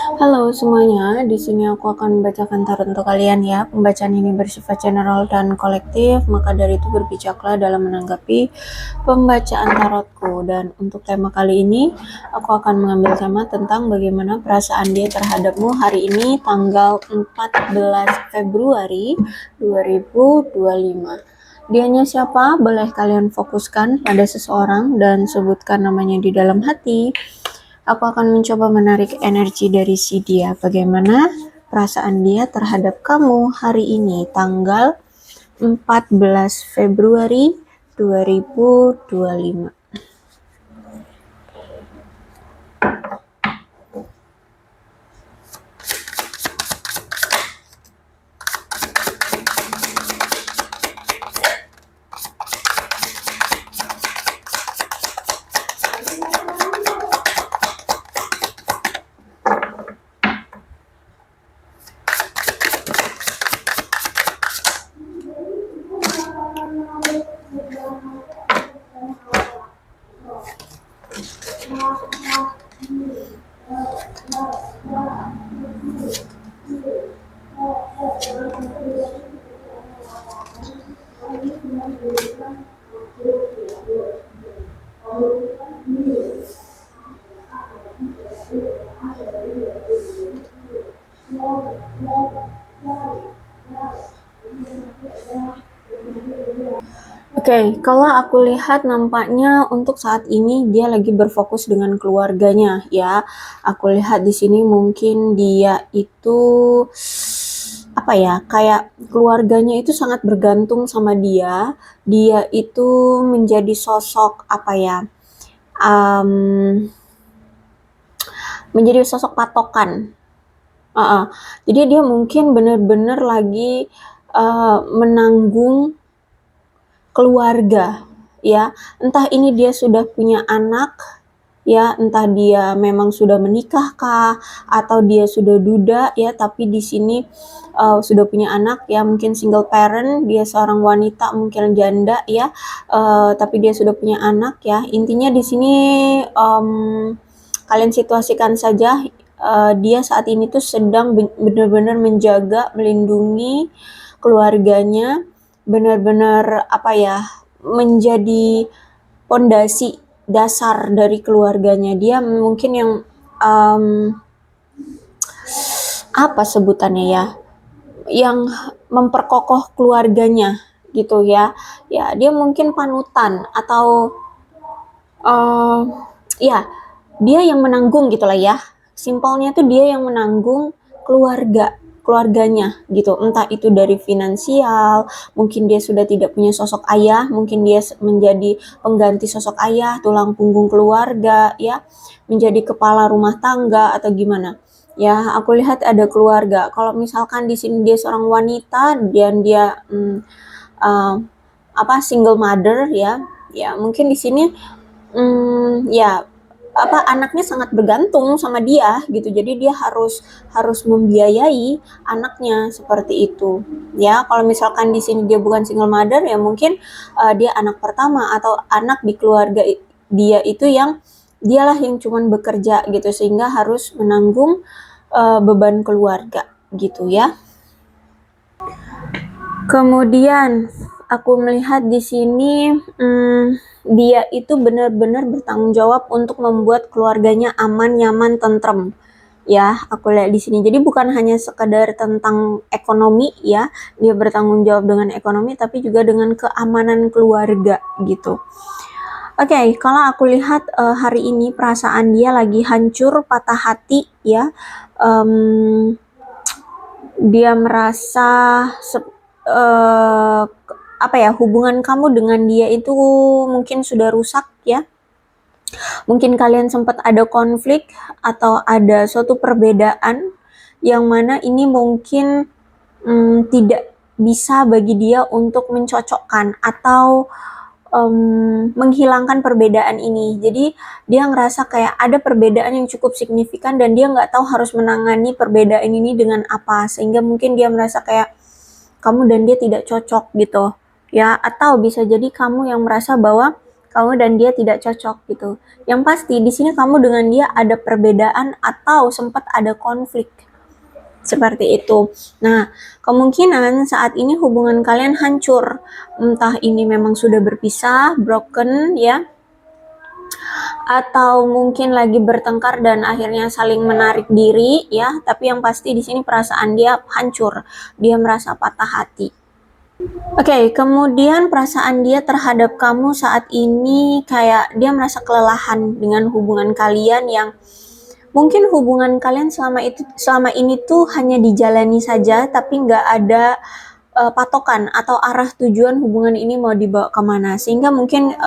Halo semuanya, di sini aku akan membacakan tarot untuk kalian ya. Pembacaan ini bersifat general dan kolektif, maka dari itu berbijaklah dalam menanggapi pembacaan tarotku. Dan untuk tema kali ini, aku akan mengambil tema tentang bagaimana perasaan dia terhadapmu hari ini tanggal 14 Februari 2025. Dianya siapa? Boleh kalian fokuskan pada seseorang dan sebutkan namanya di dalam hati. Aku akan mencoba menarik energi dari si dia. Bagaimana perasaan dia terhadap kamu hari ini, tanggal 14 Februari 2025. Oke, kalau aku lihat nampaknya untuk saat ini dia lagi berfokus dengan keluarganya ya. Aku lihat di sini mungkin dia itu apa ya, kayak keluarganya itu sangat bergantung sama dia. Dia itu menjadi sosok apa ya? Menjadi sosok patokan. Jadi dia mungkin benar-benar lagi menanggung keluarga ya, entah ini dia sudah punya anak ya, entah dia memang sudah menikah kah atau dia sudah duda ya, tapi di sini sudah punya anak ya, mungkin single parent, dia seorang wanita mungkin janda ya, tapi dia sudah punya anak ya. Intinya di sini kalian situasikan saja dia saat ini tuh sedang benar-benar menjaga, melindungi keluarganya, benar-benar apa ya, menjadi pondasi dasar dari keluarganya. Dia mungkin yang apa sebutannya ya, yang memperkokoh keluarganya gitu ya. Ya, dia mungkin panutan atau ya, dia yang menanggung gitulah ya. Simpelnya tuh dia yang menanggung keluarganya gitu, entah itu dari finansial, mungkin dia sudah tidak punya sosok ayah, mungkin dia menjadi pengganti sosok ayah, tulang punggung keluarga ya, menjadi kepala rumah tangga atau gimana ya. Aku lihat ada keluarga. Kalau misalkan di sini dia seorang wanita dan dia single mother ya, ya mungkin di sini ya anaknya sangat bergantung sama dia gitu, jadi dia harus membiayai anaknya seperti itu ya. Kalau misalkan di sini dia bukan single mother ya, mungkin dia anak pertama atau anak di keluarga dia itu yang dialah yang cuman bekerja gitu, sehingga harus menanggung beban keluarga gitu ya. Kemudian aku melihat di sini dia itu benar-benar bertanggung jawab untuk membuat keluarganya aman, nyaman, tentrem. Ya, aku lihat di sini. Jadi bukan hanya sekedar tentang ekonomi ya, dia bertanggung jawab dengan ekonomi, tapi juga dengan keamanan keluarga gitu. Oke, kalau aku lihat hari ini perasaan dia lagi hancur, patah hati ya. Dia merasa hubungan kamu dengan dia itu mungkin sudah rusak ya. Mungkin kalian sempat ada konflik atau ada suatu perbedaan yang mana ini mungkin tidak bisa bagi dia untuk mencocokkan atau menghilangkan perbedaan ini. Jadi dia ngerasa kayak ada perbedaan yang cukup signifikan dan dia nggak tahu harus menangani perbedaan ini dengan apa, sehingga mungkin dia merasa kayak kamu dan dia tidak cocok gitu ya. Atau bisa jadi kamu yang merasa bahwa kamu dan dia tidak cocok gitu. Yang pasti di sini kamu dengan dia ada perbedaan atau sempat ada konflik. Seperti itu. Nah, kemungkinan saat ini hubungan kalian hancur. Entah ini memang sudah berpisah, broken ya, atau mungkin lagi bertengkar dan akhirnya saling menarik diri ya, tapi yang pasti di sini perasaan dia hancur. Dia merasa patah hati. Oke, kemudian perasaan dia terhadap kamu saat ini kayak dia merasa kelelahan dengan hubungan kalian yang mungkin hubungan kalian selama ini tuh hanya dijalani saja tapi nggak ada patokan atau arah tujuan hubungan ini mau dibawa kemana, sehingga mungkin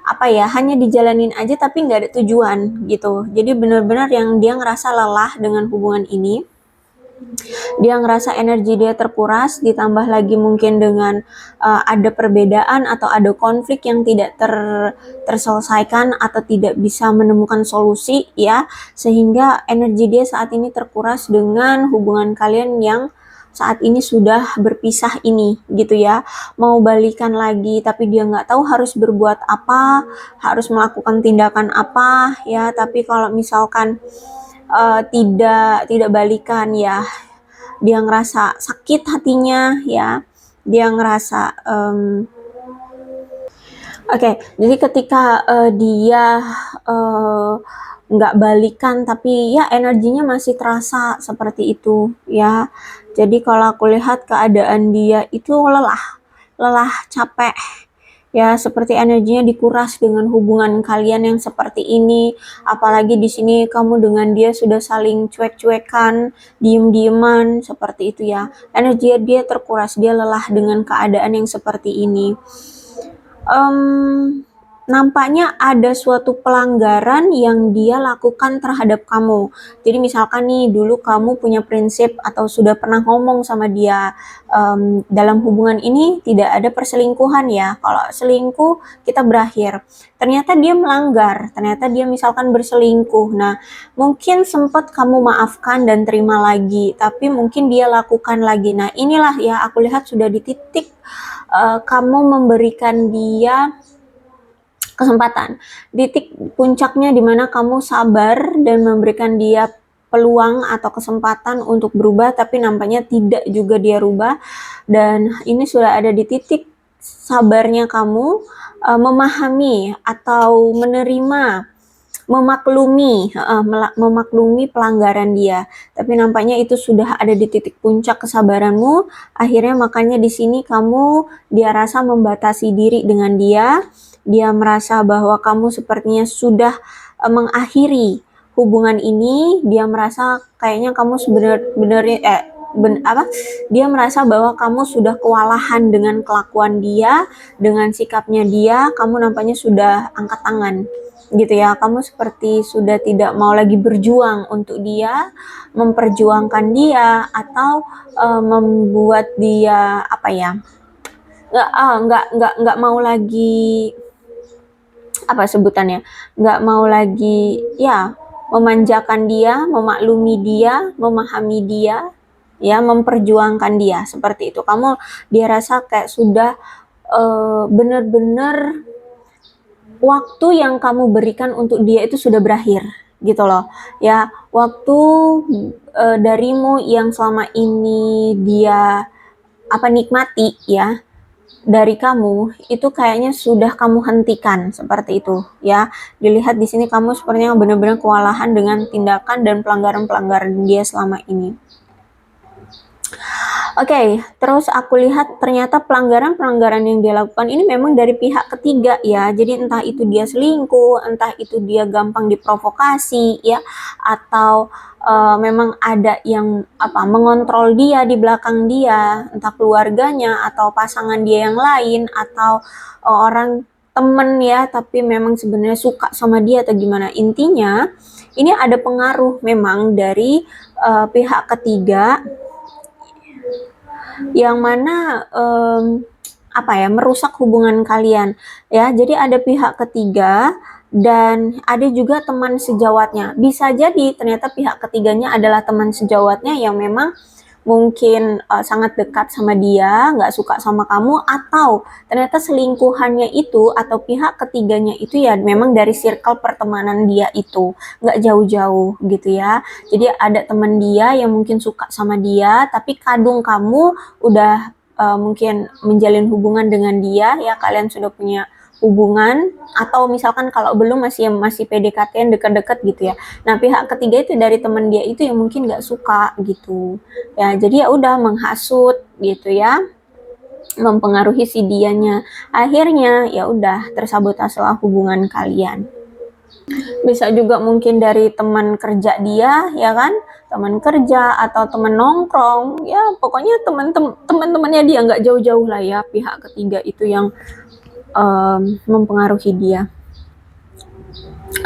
hanya dijalanin aja tapi nggak ada tujuan gitu. Jadi benar-benar yang dia ngerasa lelah dengan hubungan ini. Dia ngerasa energi dia terkuras, ditambah lagi mungkin dengan ada perbedaan atau ada konflik yang tidak terselesaikan atau tidak bisa menemukan solusi ya, sehingga energi dia saat ini terkuras dengan hubungan kalian yang saat ini sudah berpisah ini gitu ya. Mau balikan lagi tapi dia nggak tahu harus berbuat apa, harus melakukan tindakan apa ya. Tapi kalau misalkan tidak balikan ya, dia ngerasa sakit hatinya ya, dia ngerasa jadi ketika dia nggak balikan tapi ya energinya masih terasa seperti itu ya. Jadi kalau aku lihat keadaan dia itu lelah, capek ya, seperti energinya dikuras dengan hubungan kalian yang seperti ini. Apalagi di sini kamu dengan dia sudah saling cuek-cuekan, diem-dieman seperti itu ya. Energi dia terkuras, dia lelah dengan keadaan yang seperti ini. Nampaknya ada suatu pelanggaran yang dia lakukan terhadap kamu. Jadi misalkan nih, dulu kamu punya prinsip atau sudah pernah ngomong sama dia, dalam hubungan ini tidak ada perselingkuhan ya. Kalau selingkuh kita berakhir. Ternyata dia melanggar, ternyata dia misalkan berselingkuh. Nah, mungkin sempat kamu maafkan dan terima lagi, tapi mungkin dia lakukan lagi. Nah, inilah ya aku lihat sudah di titik kamu memberikan dia kesempatan. Titik puncaknya di mana kamu sabar dan memberikan dia peluang atau kesempatan untuk berubah, tapi nampaknya tidak juga dia rubah. Dan ini sudah ada di titik sabarnya kamu memahami atau menerima, memaklumi pelanggaran dia. Tapi nampaknya itu sudah ada di titik puncak kesabaranmu. Akhirnya makanya di sini dia rasa membatasi diri dengan dia. Dia merasa bahwa kamu sepertinya sudah mengakhiri hubungan ini. Dia merasa kayaknya kamu dia merasa bahwa kamu sudah kewalahan dengan kelakuan dia, dengan sikapnya dia. Kamu nampaknya sudah angkat tangan gitu ya. Kamu seperti sudah tidak mau lagi berjuang untuk dia, memperjuangkan dia, atau membuat dia nggak mau lagi sebutannya, nggak mau lagi ya memanjakan dia, memaklumi dia, memahami dia ya, memperjuangkan dia seperti itu. Dia rasa kayak sudah benar-benar waktu yang kamu berikan untuk dia itu sudah berakhir gitu loh ya. Waktu darimu yang selama ini dia nikmati ya dari kamu itu kayaknya sudah kamu hentikan seperti itu ya. Dilihat di sini kamu sepertinya benar-benar kewalahan dengan tindakan dan pelanggaran-pelanggaran dia selama ini. Oke, terus aku lihat ternyata pelanggaran-pelanggaran yang dia lakukan ini memang dari pihak ketiga ya. Jadi entah itu dia selingkuh, entah itu dia gampang diprovokasi ya, atau memang ada yang mengontrol dia di belakang dia, entah keluarganya atau pasangan dia yang lain, atau orang temen ya, tapi memang sebenarnya suka sama dia atau gimana. Intinya ini ada pengaruh memang dari pihak ketiga yang mana merusak hubungan kalian ya. Jadi ada pihak ketiga dan ada juga teman sejawatnya. Bisa jadi ternyata pihak ketiganya adalah teman sejawatnya yang memang mungkin sangat dekat sama dia, nggak suka sama kamu, atau ternyata selingkuhannya itu atau pihak ketiganya itu ya memang dari circle pertemanan dia itu, nggak jauh-jauh gitu ya. Jadi ada teman dia yang mungkin suka sama dia, tapi kadung kamu udah mungkin menjalin hubungan dengan dia ya, kalian sudah punya hubungan, atau misalkan kalau belum masih PDKT dekat-dekat gitu ya. Nah pihak ketiga itu dari teman dia itu yang mungkin nggak suka gitu ya, jadi ya udah menghasut gitu ya, mempengaruhi si dianya, akhirnya ya udah tersabotaselah hubungan kalian. Bisa juga mungkin dari teman kerja dia ya kan, teman kerja atau teman nongkrong ya, pokoknya teman-temannya dia, nggak jauh-jauh lah ya pihak ketiga itu yang mempengaruhi dia.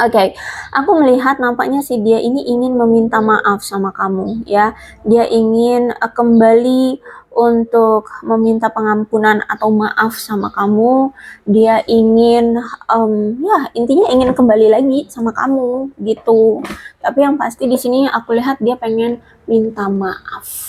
Oke, aku melihat nampaknya si dia ini ingin meminta maaf sama kamu ya. Dia ingin kembali untuk meminta pengampunan atau maaf sama kamu. Dia ingin ya intinya ingin kembali lagi sama kamu gitu. Tapi yang pasti di sini aku lihat dia pengen minta maaf.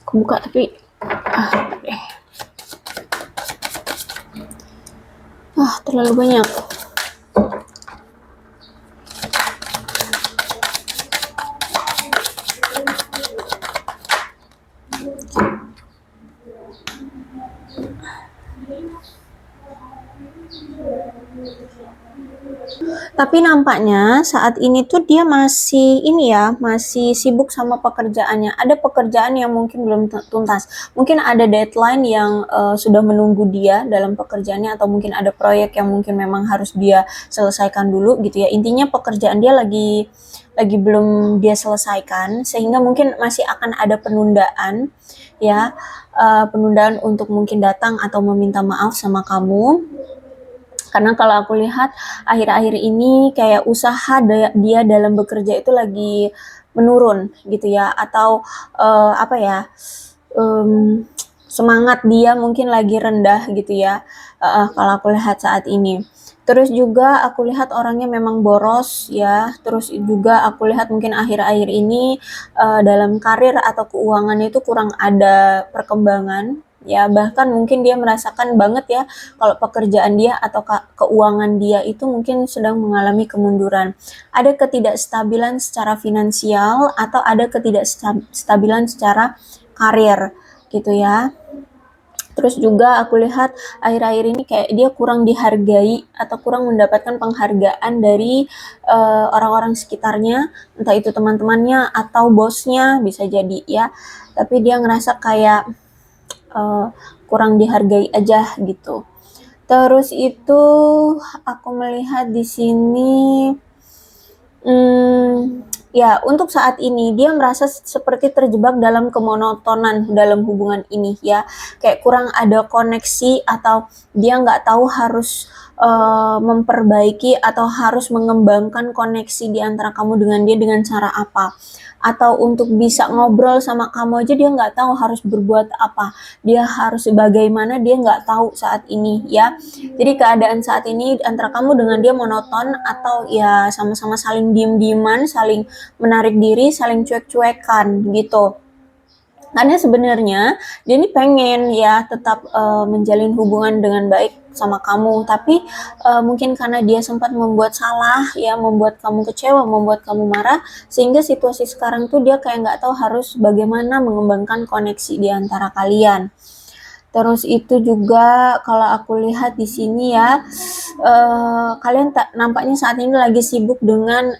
Aku buka tapi terlalu banyak. Tapi nampaknya saat ini tuh dia masih masih sibuk sama pekerjaannya. Ada pekerjaan yang mungkin belum tuntas. Mungkin ada deadline yang sudah menunggu dia dalam pekerjaannya, atau mungkin ada proyek yang mungkin memang harus dia selesaikan dulu gitu ya. Intinya pekerjaan dia lagi belum dia selesaikan, sehingga mungkin masih akan ada penundaan ya, penundaan untuk mungkin datang atau meminta maaf sama kamu. Karena kalau aku lihat akhir-akhir ini kayak usaha dia dalam bekerja itu lagi menurun gitu ya, atau semangat dia mungkin lagi rendah gitu ya, kalau aku lihat saat ini. Terus juga aku lihat orangnya memang boros ya, terus juga aku lihat mungkin akhir-akhir ini dalam karir atau keuangannya itu kurang ada perkembangan ya, bahkan mungkin dia merasakan banget ya kalau pekerjaan dia atau keuangan dia itu mungkin sedang mengalami kemunduran. Ada ketidakstabilan secara finansial atau ada ketidakstabilan secara karir gitu ya. Terus juga aku lihat akhir-akhir ini kayak dia kurang dihargai atau kurang mendapatkan penghargaan dari orang-orang sekitarnya, entah itu teman-temannya atau bosnya bisa jadi ya. Tapi dia ngerasa kayak kurang dihargai aja gitu. Terus itu aku melihat di sini ya untuk saat ini dia merasa seperti terjebak dalam kemonotonan dalam hubungan ini ya, kayak kurang ada koneksi, atau dia nggak tahu harus memperbaiki atau harus mengembangkan koneksi di antara kamu dengan dia dengan cara apa, atau untuk bisa ngobrol sama kamu aja dia nggak tahu harus berbuat apa, dia harus bagaimana, dia nggak tahu saat ini ya. Jadi keadaan saat ini antara kamu dengan dia monoton, atau ya sama-sama saling diem-dieman, saling menarik diri, saling cuek-cuekan gitu. Karena sebenarnya dia ini pengen ya tetap menjalin hubungan dengan baik sama kamu, tapi mungkin karena dia sempat membuat salah ya, membuat kamu kecewa, membuat kamu marah, sehingga situasi sekarang tuh dia kayak nggak tahu harus bagaimana mengembangkan koneksi di antara kalian. Terus itu juga kalau aku lihat di sini ya, kalian nampaknya saat ini lagi sibuk dengan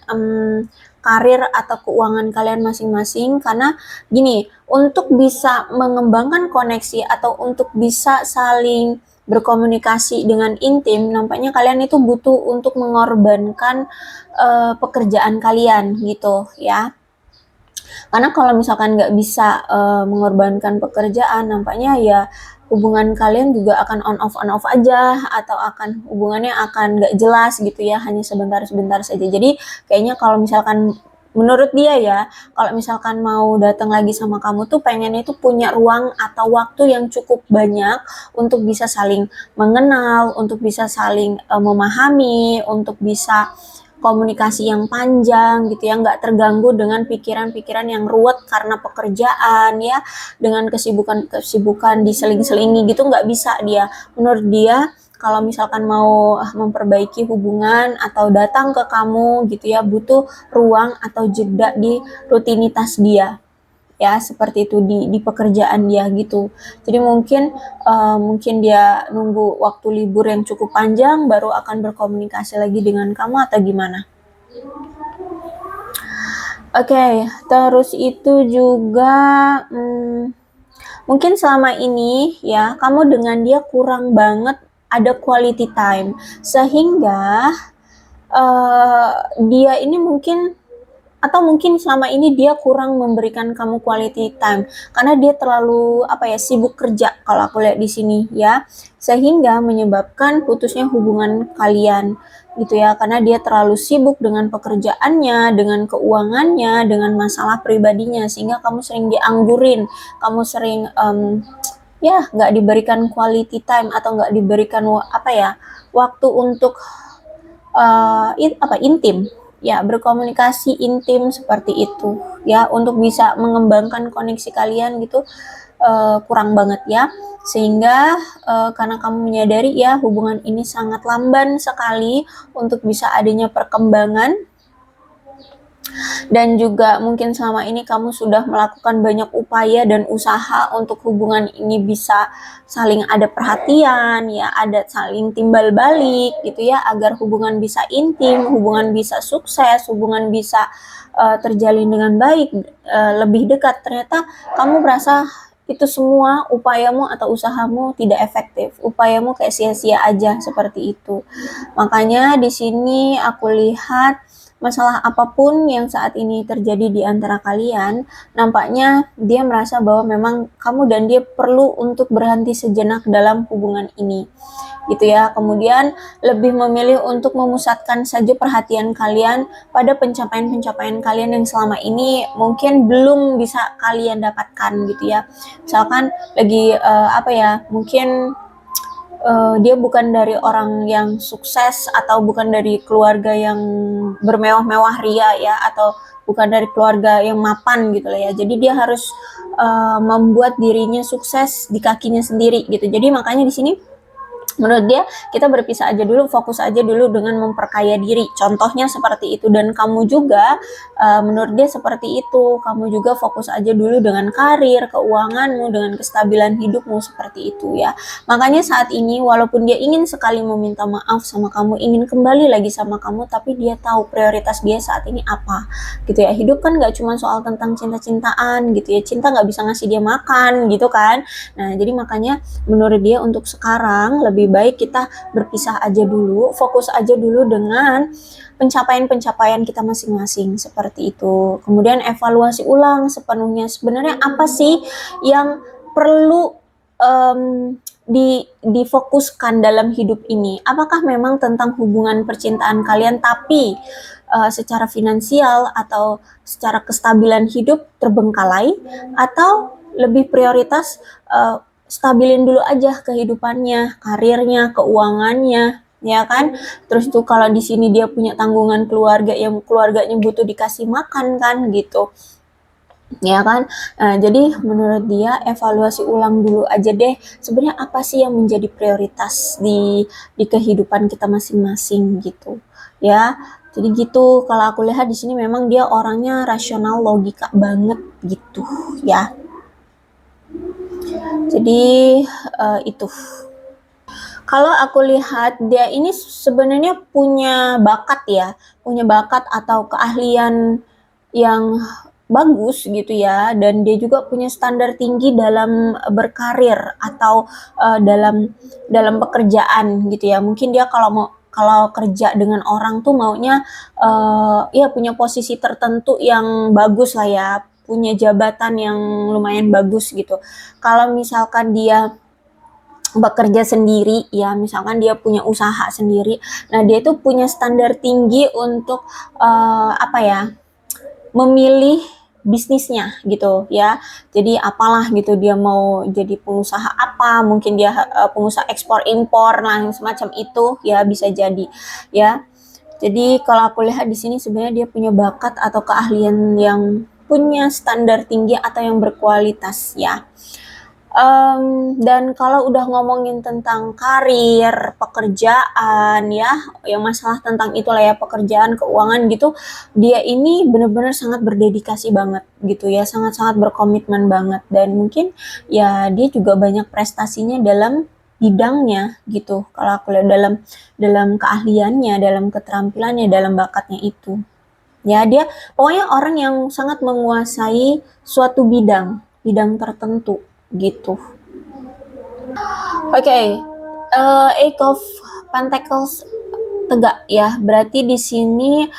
karir atau keuangan kalian masing-masing, karena gini, untuk bisa mengembangkan koneksi atau untuk bisa saling berkomunikasi dengan intim, nampaknya kalian itu butuh untuk mengorbankan pekerjaan kalian gitu ya. Karena kalau misalkan nggak bisa mengorbankan pekerjaan, nampaknya ya hubungan kalian juga akan on off aja, atau akan hubungannya akan nggak jelas gitu ya, hanya sebentar-sebentar saja. Jadi kayaknya kalau misalkan menurut dia ya, kalau misalkan mau datang lagi sama kamu tuh pengennya tuh punya ruang atau waktu yang cukup banyak untuk bisa saling mengenal, untuk bisa saling memahami, untuk bisa komunikasi yang panjang gitu ya, nggak terganggu dengan pikiran-pikiran yang ruwet karena pekerjaan ya, dengan kesibukan diseling-selingi gitu, nggak bisa dia. Menurut dia kalau misalkan mau memperbaiki hubungan atau datang ke kamu gitu ya, butuh ruang atau jeda di rutinitas dia ya, seperti itu di pekerjaan dia gitu. Jadi mungkin dia nunggu waktu libur yang cukup panjang baru akan berkomunikasi lagi dengan kamu, atau gimana? Oke, terus itu juga mungkin selama ini ya kamu dengan dia kurang banget ada quality time, sehingga dia ini mungkin, atau mungkin selama ini dia kurang memberikan kamu quality time karena dia terlalu sibuk kerja kalau aku lihat di sini ya, sehingga menyebabkan putusnya hubungan kalian gitu ya, karena dia terlalu sibuk dengan pekerjaannya, dengan keuangannya, dengan masalah pribadinya, sehingga kamu sering dianggurin, kamu sering ya nggak diberikan quality time atau nggak diberikan waktu untuk intim ya, berkomunikasi intim seperti itu ya, untuk bisa mengembangkan koneksi kalian gitu, kurang banget ya, sehingga karena kamu menyadari ya hubungan ini sangat lamban sekali untuk bisa adanya perkembangan, dan juga mungkin selama ini kamu sudah melakukan banyak upaya dan usaha untuk hubungan ini bisa saling ada perhatian ya, ada saling timbal balik gitu ya, agar hubungan bisa intim, hubungan bisa sukses, hubungan bisa terjalin dengan baik, lebih dekat. Ternyata kamu merasa itu semua upayamu atau usahamu tidak efektif, upayamu kayak sia-sia aja seperti itu. Makanya di sini aku lihat masalah apapun yang saat ini terjadi di antara kalian, nampaknya dia merasa bahwa memang kamu dan dia perlu untuk berhenti sejenak dalam hubungan ini gitu ya. Kemudian lebih memilih untuk memusatkan saja perhatian kalian pada pencapaian-pencapaian kalian yang selama ini mungkin belum bisa kalian dapatkan gitu ya. Misalkan lagi mungkin dia bukan dari orang yang sukses, atau bukan dari keluarga yang bermewah-mewah ria ya, atau bukan dari keluarga yang mapan gitu lah ya. Jadi dia harus membuat dirinya sukses di kakinya sendiri gitu. Jadi makanya di sini menurut dia kita berpisah aja dulu, fokus aja dulu dengan memperkaya diri, contohnya seperti itu. Dan kamu juga menurut dia seperti itu, kamu juga fokus aja dulu dengan karir, keuanganmu, dengan kestabilan hidupmu, seperti itu ya. Makanya saat ini walaupun dia ingin sekali meminta maaf sama kamu, ingin kembali lagi sama kamu, tapi dia tahu prioritas dia saat ini apa gitu ya. Hidup kan gak cuma soal tentang cinta-cintaan gitu ya, cinta gak bisa ngasih dia makan gitu kan. Nah jadi makanya menurut dia untuk sekarang lebih baik kita berpisah aja dulu, fokus aja dulu dengan pencapaian-pencapaian kita masing-masing, seperti itu. Kemudian evaluasi ulang sepenuhnya sebenarnya apa sih yang perlu difokuskan dalam hidup ini. Apakah memang tentang hubungan percintaan kalian, tapi secara finansial atau secara kestabilan hidup terbengkalai, atau lebih prioritas stabilin dulu aja kehidupannya, karirnya, keuangannya, ya kan? Terus tuh kalau di sini dia punya tanggungan keluarga yang keluarganya butuh dikasih makan kan gitu. Ya kan? Nah, jadi menurut dia evaluasi ulang dulu aja deh. Sebenarnya apa sih yang menjadi prioritas di kehidupan kita masing-masing gitu. Ya. Jadi gitu, kalau aku lihat di sini memang dia orangnya rasional, logika banget gitu, ya. Jadi itu. Kalau aku lihat dia ini sebenarnya punya bakat ya, punya bakat atau keahlian yang bagus gitu ya, dan dia juga punya standar tinggi dalam berkarir atau dalam dalam pekerjaan gitu ya. Mungkin dia kalau kerja dengan orang tuh maunya ya punya posisi tertentu yang bagus lah ya, punya jabatan yang lumayan bagus gitu. Kalau misalkan dia bekerja sendiri ya, misalkan dia punya usaha sendiri, nah dia itu punya standar tinggi untuk apa ya, memilih bisnisnya gitu ya. Jadi apalah gitu, dia mau jadi pengusaha apa, mungkin dia pengusaha ekspor impor lah semacam itu ya, bisa jadi ya. Jadi kalau aku lihat di sini sebenarnya dia punya bakat atau keahlian yang punya standar tinggi atau yang berkualitas ya. Dan kalau udah ngomongin tentang karir, pekerjaan ya, yang masalah tentang itulah ya, pekerjaan, keuangan gitu, dia ini bener-bener sangat berdedikasi banget gitu ya, sangat-sangat berkomitmen banget, dan mungkin ya dia juga banyak prestasinya dalam bidangnya gitu. Kalau aku lihat dalam dalam keahliannya, dalam keterampilannya, dalam bakatnya itu. Ya, dia pokoknya orang yang sangat menguasai suatu bidang, bidang tertentu gitu. Oke, Eight of Pentacles tegak ya. Berarti di sini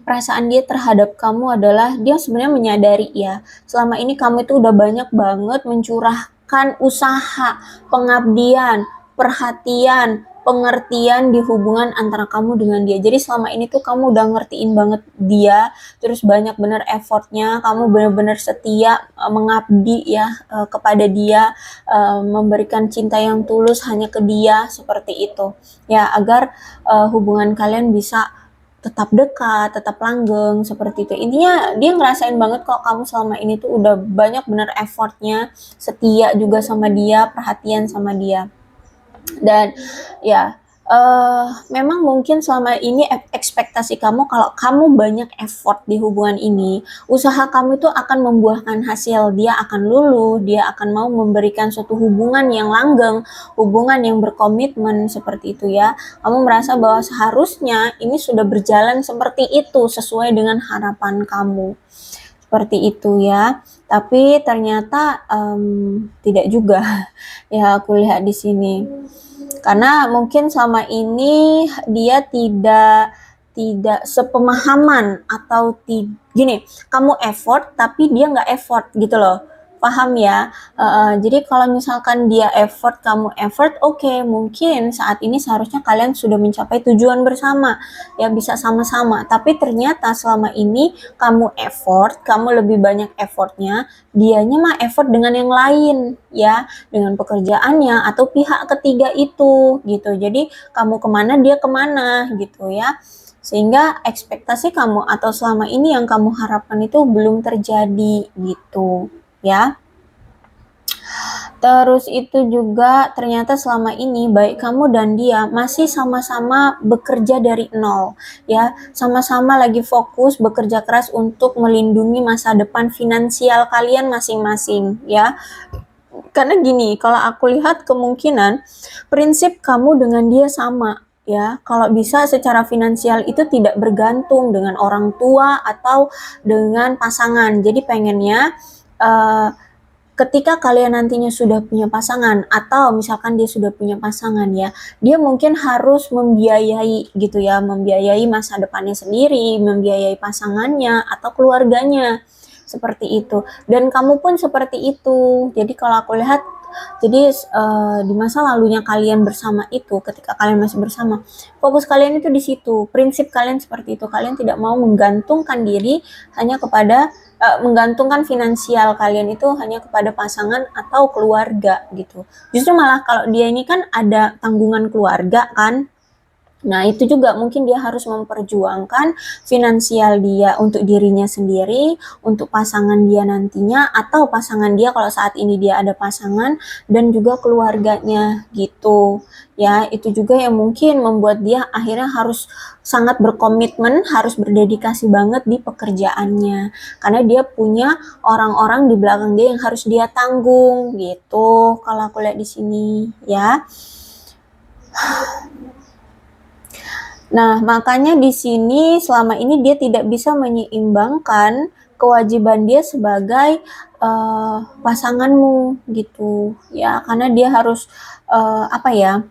perasaan dia terhadap kamu adalah dia sebenarnya menyadari ya, selama ini kamu itu udah banyak banget mencurahkan usaha, pengabdian, perhatian, pengertian di hubungan antara kamu dengan dia. Jadi selama ini tuh kamu udah ngertiin banget dia, terus banyak bener effortnya, kamu bener-bener setia mengabdi ya kepada dia, memberikan cinta yang tulus hanya ke dia, seperti itu ya, agar hubungan kalian bisa tetap dekat, tetap langgeng, seperti itu. Intinya dia ngerasain banget kok kamu selama ini tuh udah banyak bener effortnya, setia juga sama dia, perhatian sama dia. Dan ya memang mungkin selama ini ekspektasi kamu kalau kamu banyak effort di hubungan ini, usaha kamu itu akan membuahkan hasil, dia akan luluh, dia akan mau memberikan suatu hubungan yang langgeng, hubungan yang berkomitmen, seperti itu ya. Kamu merasa bahwa seharusnya ini sudah berjalan seperti itu sesuai dengan harapan kamu, seperti itu ya. Tapi ternyata tidak juga ya, aku lihat di sini. Karena mungkin selama ini dia tidak sepemahaman, atau gini, kamu effort tapi dia nggak effort gitu loh, paham ya? Jadi kalau misalkan dia effort, kamu effort, oke, mungkin saat ini seharusnya kalian sudah mencapai tujuan bersama ya, bisa sama-sama. Tapi ternyata selama ini kamu effort, kamu lebih banyak effortnya, dianya mah effort dengan yang lain ya, dengan pekerjaannya atau pihak ketiga itu gitu. Jadi kamu kemana, dia kemana gitu ya, sehingga ekspektasi kamu atau selama ini yang kamu harapkan itu belum terjadi gitu ya. Terus itu juga ternyata selama ini baik kamu dan dia masih sama-sama bekerja dari nol ya, sama-sama lagi fokus bekerja keras untuk melindungi masa depan finansial kalian masing-masing ya. Karena gini, kalau aku lihat kemungkinan prinsip kamu dengan dia sama ya, kalau bisa secara finansial itu tidak bergantung dengan orang tua atau dengan pasangan. Jadi pengennya ketika kalian nantinya sudah punya pasangan, atau misalkan dia sudah punya pasangan ya, dia mungkin harus membiayai gitu ya, membiayai masa depannya sendiri, membiayai pasangannya atau keluarganya, seperti itu. Dan kamu pun seperti itu. Jadi kalau aku lihat, jadi di masa lalunya kalian bersama itu, ketika kalian masih bersama, fokus kalian itu di situ, prinsip kalian seperti itu. Kalian tidak mau menggantungkan diri hanya kepada menggantungkan finansial kalian itu hanya kepada pasangan atau keluarga gitu. Justru malah kalau dia ini kan ada tanggungan keluarga kan, Nah, itu juga mungkin dia harus memperjuangkan finansial dia untuk dirinya sendiri, untuk pasangan dia nantinya, atau pasangan dia kalau saat ini dia ada pasangan, dan juga keluarganya gitu. Ya, itu juga yang mungkin membuat dia akhirnya harus sangat berkomitmen, harus berdedikasi banget di pekerjaannya. Karena dia punya orang-orang di belakang dia yang harus dia tanggung gitu. Kalau aku lihat di sini, ya. Nah, makanya di sini selama ini dia tidak bisa menyeimbangkan kewajiban dia sebagai pasanganmu gitu ya, karena dia harus apa ya,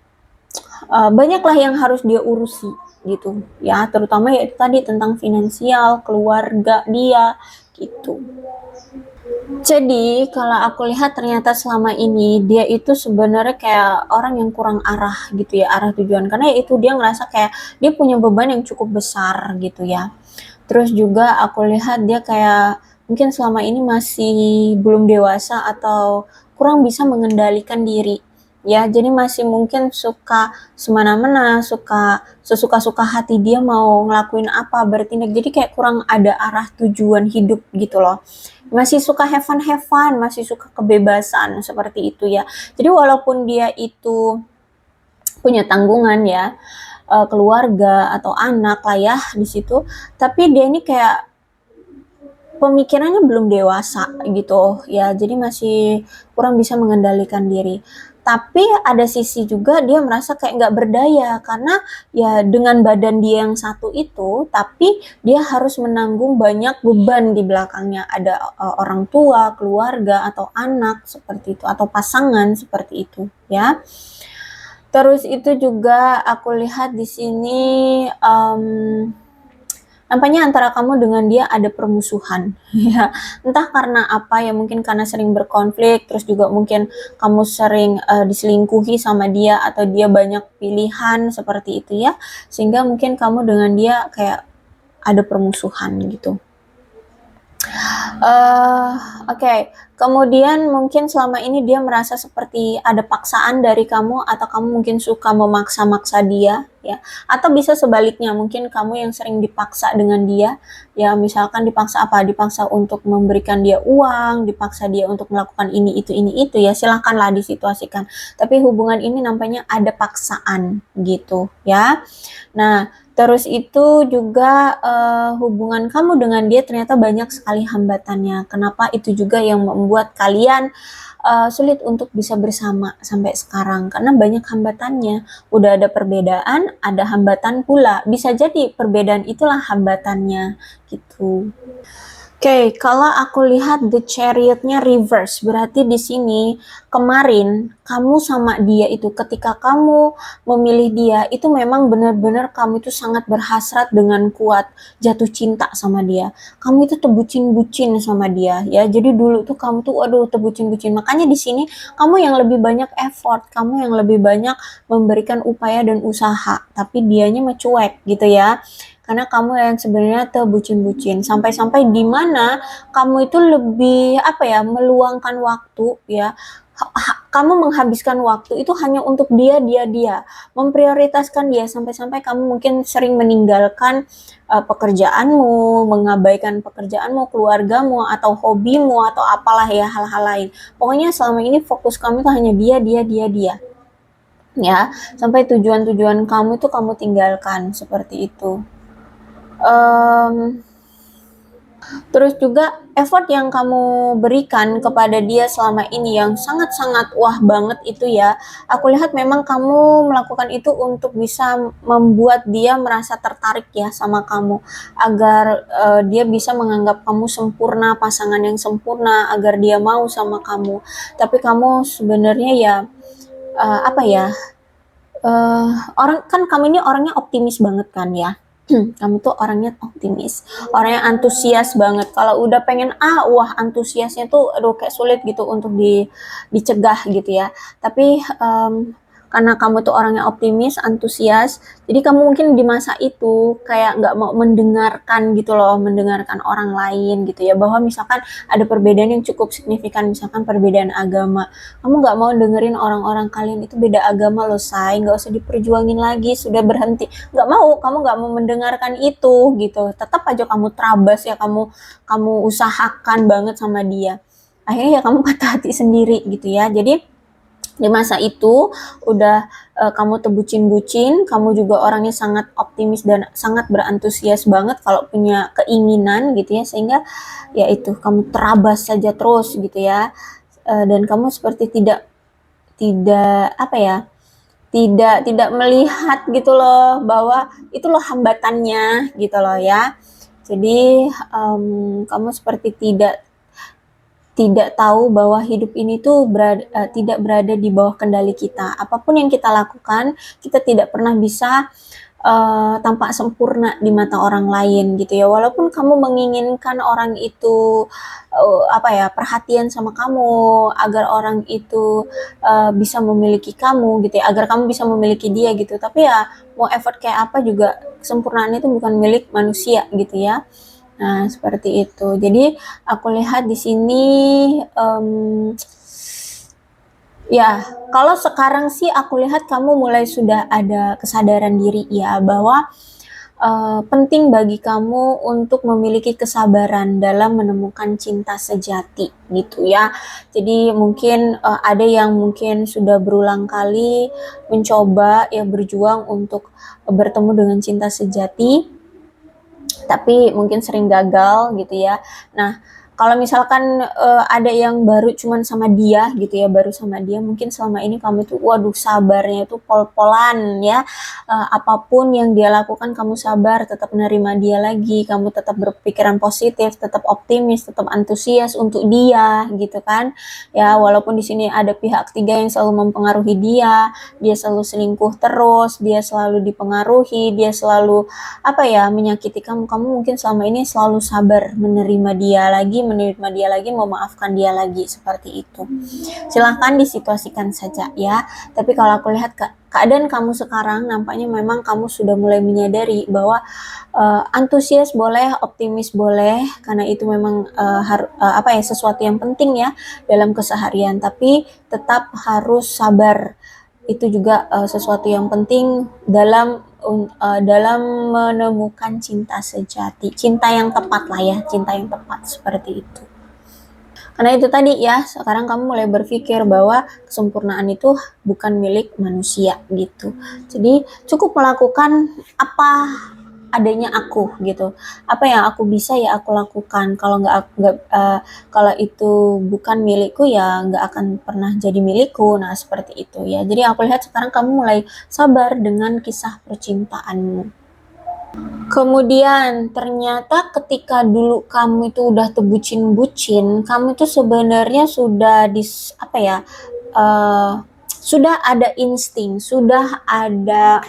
banyaklah yang harus dia urusi gitu ya, terutama ya itu tadi tentang finansial keluarga dia gitu. Jadi kalau aku lihat ternyata selama ini dia itu sebenarnya kayak orang yang kurang arah gitu ya, arah tujuan. Karena ya itu dia ngerasa kayak dia punya beban yang cukup besar gitu ya. Terus juga aku lihat dia kayak mungkin selama ini masih belum dewasa atau kurang bisa mengendalikan diri. Ya, jadi masih mungkin suka semena-mena, suka sesuka-suka hati dia mau ngelakuin apa, bertindak. Jadi kayak kurang ada arah tujuan hidup gitu loh. Masih suka have fun, masih suka kebebasan seperti itu ya. Jadi walaupun dia itu punya tanggungan ya, keluarga atau anak lah ya di situ, tapi dia ini kayak pemikirannya belum dewasa gitu ya, jadi masih kurang bisa mengendalikan diri. Tapi ada sisi juga dia merasa kayak nggak berdaya karena ya dengan badan dia yang satu itu, tapi dia harus menanggung banyak beban di belakangnya. Ada orang tua, keluarga, atau anak seperti itu, atau pasangan seperti itu ya. Terus itu juga aku lihat di sini nampaknya antara kamu dengan dia ada permusuhan ya, entah karena apa ya, mungkin karena sering berkonflik, terus juga mungkin kamu sering diselingkuhi sama dia atau dia banyak pilihan seperti itu ya, sehingga mungkin kamu dengan dia kayak ada permusuhan gitu. Oke. Kemudian mungkin selama ini dia merasa seperti ada paksaan dari kamu atau kamu mungkin suka memaksa-maksa dia ya, atau bisa sebaliknya mungkin kamu yang sering dipaksa dengan dia ya, misalkan dipaksa apa, dipaksa untuk memberikan dia uang, dipaksa dia untuk melakukan ini itu ya, silahkanlah disituasikan, tapi hubungan ini nampaknya ada paksaan gitu ya. Nah, terus itu juga hubungan kamu dengan dia ternyata banyak sekali hambatannya. Kenapa? Itu juga yang membuat kalian sulit untuk bisa bersama sampai sekarang karena banyak hambatannya. Udah ada perbedaan, ada hambatan pula. Bisa jadi perbedaan itulah hambatannya gitu. Oke, kalau aku lihat the chariot-nya reverse, berarti di sini kemarin kamu sama dia itu ketika kamu memilih dia itu memang benar-benar kamu itu sangat berhasrat dengan kuat, jatuh cinta sama dia. Kamu itu tebucin-bucin sama dia ya. Jadi dulu tuh kamu tuh waduh tebucin-bucin. Makanya di sini kamu yang lebih banyak effort, kamu yang lebih banyak memberikan upaya dan usaha, tapi dianya mah cuek gitu ya, karena kamu yang sebenarnya terbucin-bucin sampai-sampai di mana kamu itu lebih apa ya, meluangkan waktu ya, kamu menghabiskan waktu itu hanya untuk dia, memprioritaskan dia sampai-sampai kamu mungkin sering meninggalkan pekerjaanmu, mengabaikan pekerjaanmu, keluargamu, atau hobimu, atau apalah ya hal-hal lain. Pokoknya selama ini fokus kamu itu hanya dia ya, sampai tujuan-tujuan kamu itu kamu tinggalkan seperti itu. Terus juga effort yang kamu berikan kepada dia selama ini yang sangat-sangat wah banget itu ya, aku lihat memang kamu melakukan itu untuk bisa membuat dia merasa tertarik ya sama kamu, agar dia bisa menganggap kamu sempurna, pasangan yang sempurna, agar dia mau sama kamu. Tapi kamu sebenarnya ya apa ya, orang kan kamu ini orangnya optimis banget kan ya. Kamu tuh orangnya optimis, orangnya antusias banget. Kalau udah pengen A, wah antusiasnya tuh aduh kayak sulit gitu untuk dicegah gitu ya. Tapi karena kamu tuh orangnya optimis, antusias, jadi kamu mungkin di masa itu kayak nggak mau mendengarkan gitu loh, mendengarkan orang lain gitu ya, bahwa misalkan ada perbedaan yang cukup signifikan, misalkan perbedaan agama, kamu nggak mau dengerin orang-orang kalian itu beda agama loh say, nggak usah diperjuangin lagi, sudah berhenti, nggak mau, kamu nggak mau mendengarkan itu gitu, tetap aja kamu terabas ya, kamu kamu usahakan banget sama dia, akhirnya ya kamu patah hati sendiri gitu ya. Jadi di masa itu udah kamu tuh bucin-bucin, kamu juga orangnya sangat optimis dan sangat berantusias banget kalau punya keinginan gitu ya, sehingga ya itu kamu terabas saja terus gitu ya. Dan kamu seperti tidak apa ya, tidak melihat gitu loh bahwa itu loh hambatannya gitu loh ya. Jadi kamu seperti tidak tahu bahwa hidup ini tuh tidak berada di bawah kendali kita. Apapun yang kita lakukan, kita tidak pernah bisa tampak sempurna di mata orang lain gitu ya. Walaupun kamu menginginkan orang itu apa ya, perhatian sama kamu, agar orang itu bisa memiliki kamu gitu ya, agar kamu bisa memiliki dia gitu. Tapi ya mau effort kayak apa juga, kesempurnaan itu bukan milik manusia gitu ya. Nah, seperti itu. Jadi aku lihat di sini ya, kalau sekarang sih aku lihat kamu mulai sudah ada kesadaran diri ya, bahwa penting bagi kamu untuk memiliki kesabaran dalam menemukan cinta sejati gitu ya. Jadi mungkin ada yang mungkin sudah berulang kali mencoba ya, berjuang untuk bertemu dengan cinta sejati, tapi mungkin sering gagal gitu ya. Nah, kalau misalkan ada yang baru cuman sama dia gitu ya, baru sama dia, mungkin selama ini kamu tuh waduh sabarnya itu pol-polan ya, apapun yang dia lakukan kamu sabar, tetap menerima dia lagi, kamu tetap berpikiran positif, tetap optimis, tetap antusias untuk dia gitu kan ya. Walaupun di sini ada pihak ketiga yang selalu mempengaruhi dia selalu selingkuh terus, dia selalu dipengaruhi, dia selalu apa ya, menyakiti kamu, kamu mungkin selama ini selalu sabar menerima dia lagi, memaafkan dia lagi, seperti itu. Silahkan disituasikan saja ya. Tapi kalau aku lihat keadaan kamu sekarang, nampaknya memang kamu sudah mulai menyadari bahwa antusias boleh, optimis boleh, karena itu memang apa ya, sesuatu yang penting ya dalam keseharian, tapi tetap harus sabar. Itu juga sesuatu yang penting dalam menemukan cinta sejati, cinta yang tepat lah ya, cinta yang tepat, seperti itu. Karena itu tadi ya, sekarang kamu mulai berpikir bahwa kesempurnaan itu bukan milik manusia gitu. Jadi cukup melakukan apa adanya aku gitu. Apa yang aku bisa ya aku lakukan. Kalau itu bukan milikku ya nggak akan pernah jadi milikku. Nah seperti itu ya. Jadi aku lihat sekarang kamu mulai sabar dengan kisah percintaanmu. Kemudian ternyata ketika dulu kamu itu udah bucin-bucin, kamu itu sebenarnya sudah apa ya, sudah ada insting, sudah ada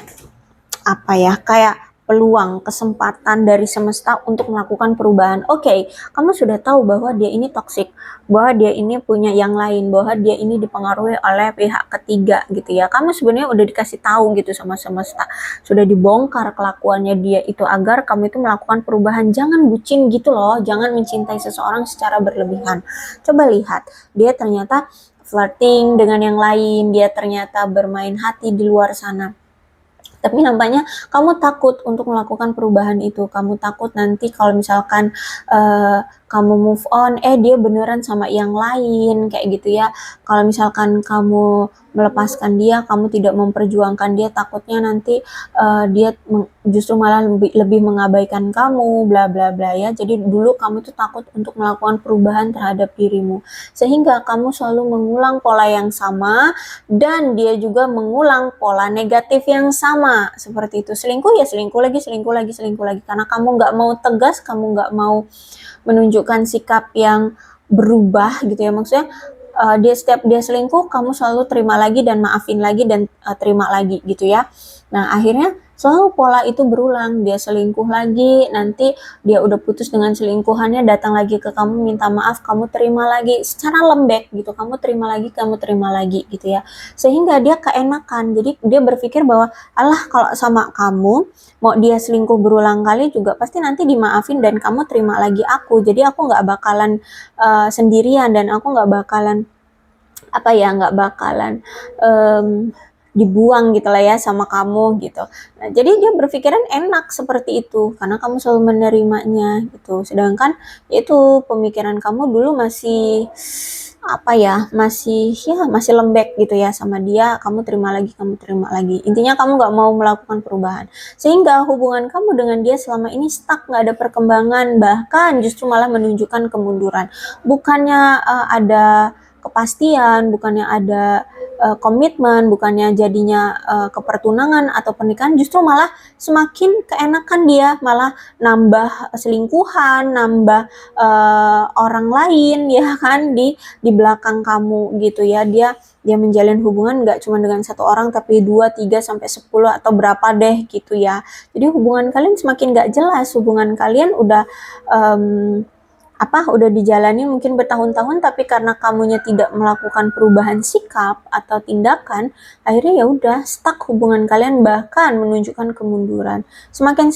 apa ya, kayak peluang, kesempatan dari semesta untuk melakukan perubahan. Oke, kamu sudah tahu bahwa dia ini toksik, bahwa dia ini punya yang lain, bahwa dia ini dipengaruhi oleh pihak ketiga gitu ya. Kamu sebenarnya udah dikasih tahu gitu sama semesta, sudah dibongkar kelakuannya dia itu, agar kamu itu melakukan perubahan. Jangan bucin gitu loh, jangan mencintai seseorang secara berlebihan. Coba lihat, dia ternyata flirting dengan yang lain, dia ternyata bermain hati di luar sana. Tapi nampaknya kamu takut untuk melakukan perubahan itu. Kamu takut nanti kalau misalkan kamu move on, dia beneran sama yang lain, kayak gitu ya. Kalau misalkan kamu melepaskan dia, kamu tidak memperjuangkan dia, takutnya nanti dia justru malah lebih mengabaikan kamu, bla bla bla ya. Jadi dulu kamu tuh takut untuk melakukan perubahan terhadap dirimu, sehingga kamu selalu mengulang pola yang sama, dan dia juga mengulang pola negatif yang sama, seperti itu. Selingkuh ya selingkuh lagi, selingkuh lagi, selingkuh lagi, karena kamu nggak mau tegas, kamu nggak mau menunjukkan sikap yang berubah gitu ya. Maksudnya setiap dia selingkuh, kamu selalu terima lagi dan maafin lagi dan terima lagi gitu ya. Nah akhirnya Selalu pola itu berulang, dia selingkuh lagi, nanti dia udah putus dengan selingkuhannya, datang lagi ke kamu minta maaf, kamu terima lagi, secara lembek gitu, kamu terima lagi gitu ya. Sehingga dia keenakan, jadi dia berpikir bahwa, alah kalau sama kamu, mau dia selingkuh berulang kali juga pasti nanti dimaafin dan kamu terima lagi aku, jadi aku nggak bakalan sendirian dan aku nggak bakalan nggak bakalan dibuang gitu lah ya sama kamu gitu. Nah, jadi dia berpikiran enak seperti itu karena kamu selalu menerimanya gitu. Sedangkan itu pemikiran kamu dulu masih masih lembek gitu ya sama dia, kamu terima lagi. Intinya kamu nggak mau melakukan perubahan. Sehingga hubungan kamu dengan dia selama ini stuck, nggak ada perkembangan, bahkan justru malah menunjukkan kemunduran. Bukannya ada kepastian, bukannya ada komitmen, bukannya jadinya kepertunangan atau pernikahan, justru malah semakin keenakan dia, malah nambah selingkuhan, nambah orang lain ya kan di belakang kamu gitu ya. Dia menjalin hubungan nggak cuma dengan satu orang tapi 2, 3 sampai 10 atau berapa deh gitu ya. Jadi hubungan kalian semakin nggak jelas, hubungan kalian udah udah dijalani mungkin bertahun-tahun tapi karena kamunya tidak melakukan perubahan sikap atau tindakan, akhirnya ya udah stuck hubungan kalian, bahkan menunjukkan kemunduran. Semakin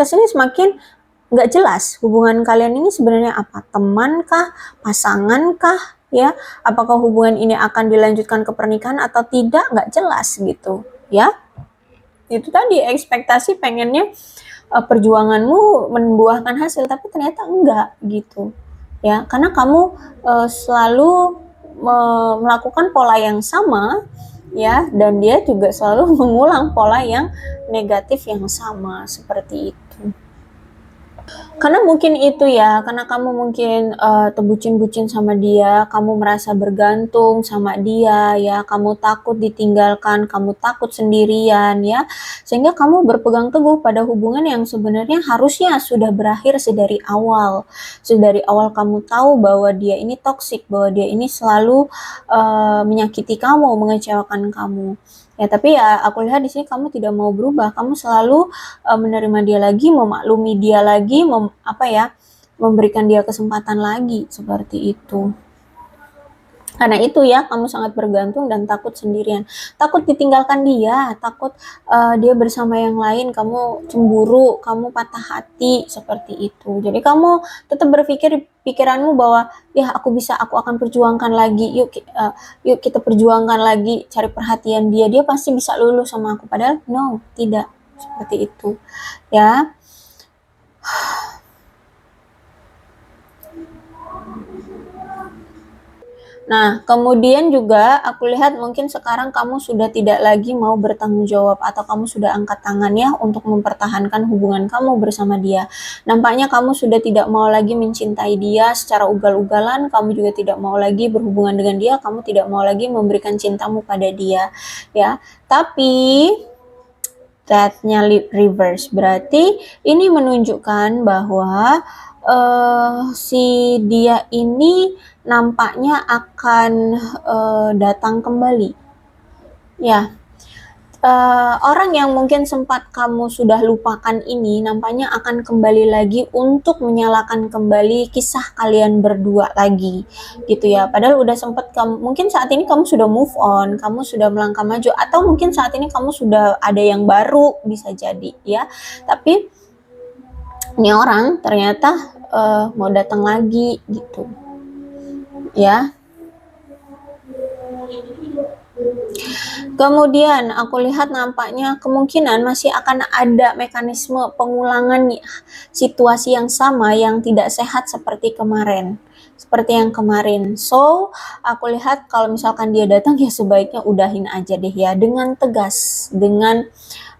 kesini semakin nggak jelas hubungan kalian ini sebenarnya apa, teman kah, pasangan kah ya, apakah hubungan ini akan dilanjutkan ke pernikahan atau tidak, nggak jelas gitu ya. Itu tadi ekspektasi pengennya perjuanganmu membuahkan hasil tapi ternyata enggak gitu ya, karena kamu selalu melakukan pola yang sama ya, dan dia juga selalu mengulang pola yang negatif yang sama seperti itu. Karena mungkin itu ya, karena kamu mungkin terbucin-bucin sama dia, kamu merasa bergantung sama dia ya, kamu takut ditinggalkan, kamu takut sendirian ya, sehingga kamu berpegang teguh pada hubungan yang sebenarnya harusnya sudah berakhir sedari awal. Sedari awal kamu tahu bahwa dia ini toksik, bahwa dia ini selalu menyakiti kamu, mengecewakan kamu. Ya, tapi ya aku lihat di sini kamu tidak mau berubah, kamu selalu menerima dia lagi, memaklumi dia lagi, memberikan dia kesempatan lagi seperti itu. Karena itu ya, kamu sangat bergantung dan takut sendirian, takut ditinggalkan dia, takut dia bersama yang lain, kamu cemburu, kamu patah hati seperti itu. Jadi kamu tetap berpikir pikiranmu bahwa ya aku akan perjuangkan lagi, yuk kita perjuangkan lagi, cari perhatian dia pasti bisa lulus sama aku, padahal no, tidak seperti itu ya. Nah, kemudian juga aku lihat mungkin sekarang kamu sudah tidak lagi mau bertanggung jawab atau kamu sudah angkat tangan ya untuk mempertahankan hubungan kamu bersama dia. Nampaknya kamu sudah tidak mau lagi mencintai dia secara ugal-ugalan, kamu juga tidak mau lagi berhubungan dengan dia, kamu tidak mau lagi memberikan cintamu pada dia ya. Tapi that-nya reverse, berarti ini menunjukkan bahwa si dia ini nampaknya akan datang kembali ya. Orang yang mungkin sempat kamu sudah lupakan ini nampaknya akan kembali lagi untuk menyalakan kembali kisah kalian berdua lagi gitu ya. Padahal udah sempat mungkin saat ini kamu sudah move on, kamu sudah melangkah maju, atau mungkin saat ini kamu sudah ada yang baru, bisa jadi ya. Tapi ini orang ternyata mau datang lagi gitu ya. Kemudian aku lihat nampaknya kemungkinan masih akan ada mekanisme pengulangan situasi yang sama yang tidak sehat seperti yang kemarin. So, aku lihat kalau misalkan dia datang ya sebaiknya udahin aja deh ya, dengan tegas, dengan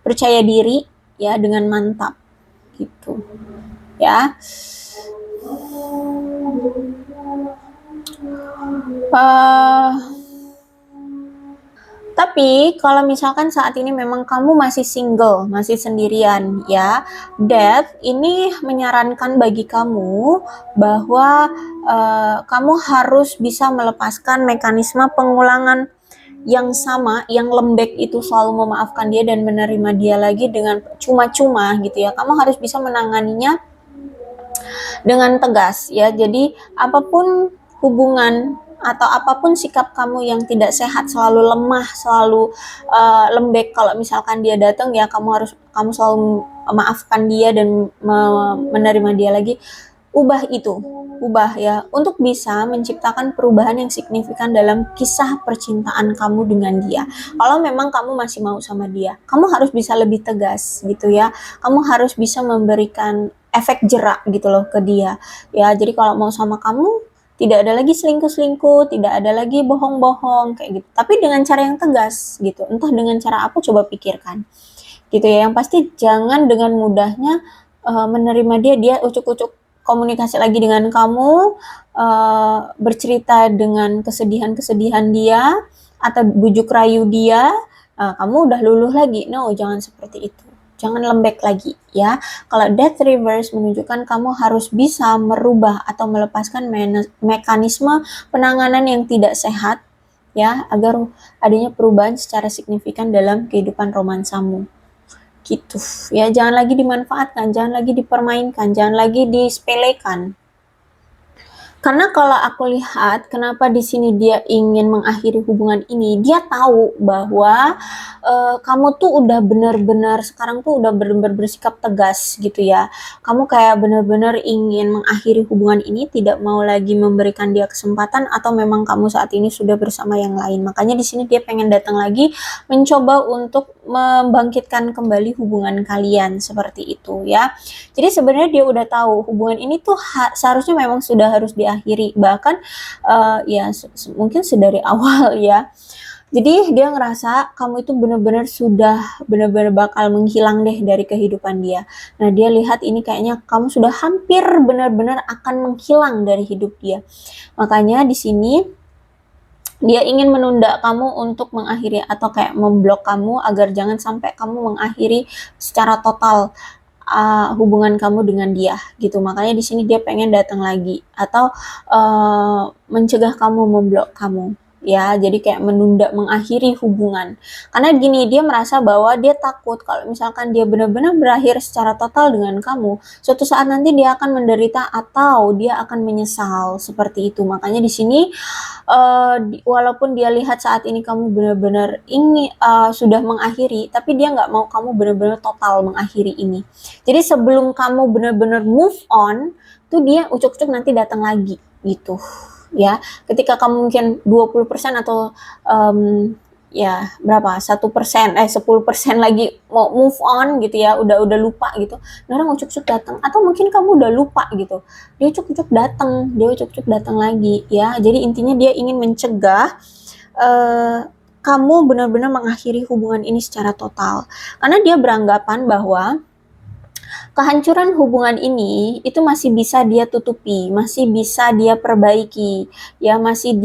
percaya diri ya, dengan mantap gitu ya. Tapi kalau misalkan saat ini memang kamu masih single, masih sendirian ya, Death ini menyarankan bagi kamu bahwa kamu harus bisa melepaskan mekanisme pengulangan yang sama, yang lembek itu selalu memaafkan dia dan menerima dia lagi dengan cuma-cuma gitu ya. Kamu harus bisa menanganinya dengan tegas ya. Jadi apapun hubungan atau apapun sikap kamu yang tidak sehat, selalu lemah, selalu lembek, kalau misalkan dia datang ya kamu selalu maafkan dia dan menerima dia lagi. Ubah itu, ubah ya, untuk bisa menciptakan perubahan yang signifikan dalam kisah percintaan kamu dengan dia. Kalau memang kamu masih mau sama dia, kamu harus bisa lebih tegas gitu ya. Kamu harus bisa memberikan efek jerak gitu loh ke dia. Ya, jadi kalau mau sama kamu, tidak ada lagi selingkuh-selingkuh, tidak ada lagi bohong-bohong kayak gitu. Tapi dengan cara yang tegas gitu. Entah dengan cara apa, coba pikirkan. Gitu ya. Yang pasti jangan dengan mudahnya menerima dia ucuk-ucuk komunikasi lagi dengan kamu, bercerita dengan kesedihan-kesedihan dia, atau bujuk rayu dia, kamu udah luluh lagi. No, jangan seperti itu. Jangan lembek lagi ya. Kalau death reverse menunjukkan kamu harus bisa merubah atau melepaskan mekanisme penanganan yang tidak sehat ya, agar adanya perubahan secara signifikan dalam kehidupan romansamu. Gitu ya, jangan lagi dimanfaatkan, jangan lagi dipermainkan, jangan lagi disepelekan. Karena kalau aku lihat kenapa di sini dia ingin mengakhiri hubungan ini, dia tahu bahwa kamu tuh udah benar-benar sekarang tuh udah benar-benar bersikap tegas gitu ya. Kamu kayak benar-benar ingin mengakhiri hubungan ini, tidak mau lagi memberikan dia kesempatan, atau memang kamu saat ini sudah bersama yang lain. Makanya di sini dia pengen datang lagi mencoba untuk membangkitkan kembali hubungan kalian seperti itu ya. Jadi sebenarnya dia udah tahu hubungan ini tuh seharusnya memang sudah harus diakhiri, bahkan ya mungkin sedari awal ya. Jadi dia ngerasa kamu itu benar-benar sudah benar-benar bakal menghilang deh dari kehidupan dia. Nah, dia lihat ini kayaknya kamu sudah hampir benar-benar akan menghilang dari hidup dia. Makanya di sini dia ingin menunda kamu untuk mengakhiri atau kayak memblok kamu agar jangan sampai kamu mengakhiri secara total hubungan kamu dengan dia gitu. Makanya di sini dia pengen datang lagi atau mencegah kamu, memblok kamu ya. Jadi kayak menunda, mengakhiri hubungan. Karena gini, dia merasa bahwa dia takut kalau misalkan dia benar-benar berakhir secara total dengan kamu, suatu saat nanti dia akan menderita atau dia akan menyesal seperti itu. Makanya di sini walaupun dia lihat saat ini kamu benar-benar ingin sudah mengakhiri, tapi dia nggak mau kamu benar-benar total mengakhiri ini. Jadi sebelum kamu benar-benar move on, tuh dia ucuk-ucuk nanti datang lagi gitu ya. Ketika kamu mungkin 20% atau ya berapa 1%, 10% lagi mau move on gitu ya, udah lupa gitu, nah orang ucuk-ucuk datang, atau mungkin kamu udah lupa gitu, dia ucuk-ucuk datang lagi ya. Jadi intinya dia ingin mencegah kamu benar-benar mengakhiri hubungan ini secara total, karena dia beranggapan bahwa kehancuran hubungan ini itu masih bisa dia tutupi, masih bisa dia perbaiki, ya masih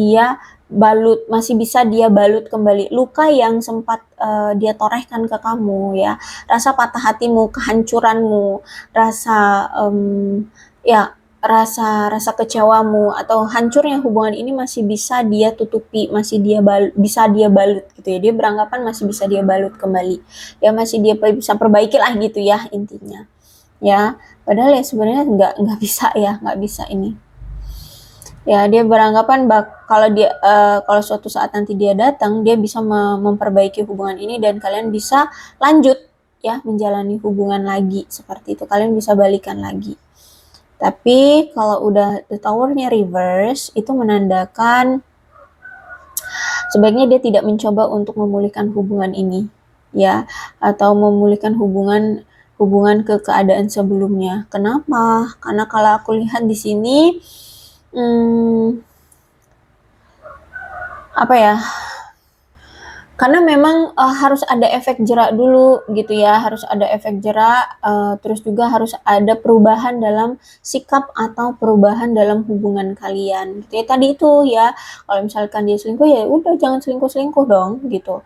bisa dia balut kembali luka yang sempat dia torehkan ke kamu ya, rasa patah hatimu, kehancuranmu, ya rasa kecewamu atau hancurnya hubungan ini masih bisa dia tutupi, masih bisa dia balut gitu ya. Dia beranggapan masih bisa dia balut kembali, ya masih dia bisa perbaiki lah gitu ya intinya. Ya, padahal ya sebenarnya nggak bisa ya, nggak bisa ini. Ya, dia beranggapan kalau suatu saat nanti dia datang, dia bisa memperbaiki hubungan ini dan kalian bisa lanjut ya menjalani hubungan lagi seperti itu. Kalian bisa balikan lagi. Tapi kalau udah the tower-nya reverse, itu menandakan sebaiknya dia tidak mencoba untuk memulihkan hubungan ini ya, atau memulihkan hubungan ke keadaan sebelumnya. Kenapa? Karena kalau aku lihat di sini apa ya? Karena memang, harus ada efek jerak dulu gitu ya, harus ada efek jerak, terus juga harus ada perubahan dalam sikap atau perubahan dalam hubungan kalian, gitu ya. Tadi itu ya, kalau misalkan dia selingkuh, ya udah jangan selingkuh-selingkuh dong, gitu.